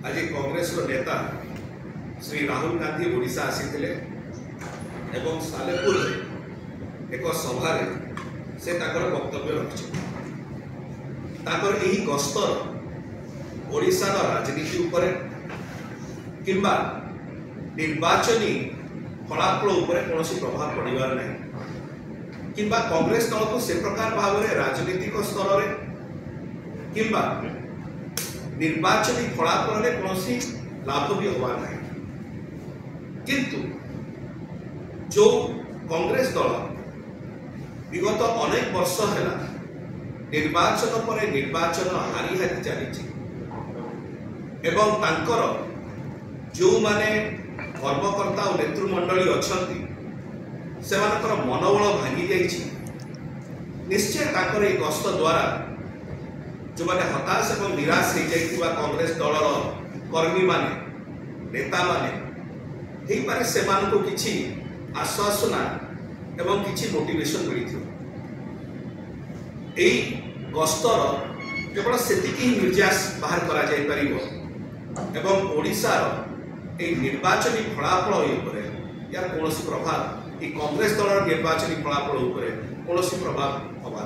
आज कांग्रेस नेता श्री राहुल गांधी ओडिशा आसीथिले एवं सालेपुर एक सभा से वक्तव्य रखिछे। गस्तर ओडिशा राजनीति उपरे किंबा निर्वाचनी फलाफल उपरे कौन प्रभाव पड़िबार नहीं किंबा कांग्रेस दल को से प्रकार भाव में राजनीतिक स्तर में किंबा निर्वाचनी फलाफल में कौन लाभ भी होगा नहीं। किंतु जो कांग्रेस दल विगत अनेक वर्ष है निर्वाचन पर निर्वाचन हारी हारी चली एवं तांकर जो माने कर्मकर्ता और नेतृमंडली अच्छा से मनोबल भांगी जाइए। निश्चय ताकर ये गस्त द्वारा जो माने हताश और निराश हो जाइथिबा कांग्रेस दलर कर्मी माने नेता माने से किछि आश्वासना एवं किछि मोटिवेशन मिली एई गस्तर केवल सेतिकी ही निर्यास बाहर करा जाय परिबो एवं ओडिशार ए निर्वाचनी फलाफल यार कौन प्रभाव ये कांग्रेस दल निर्वाचनी फलाफल कौन प्रभाव हवा।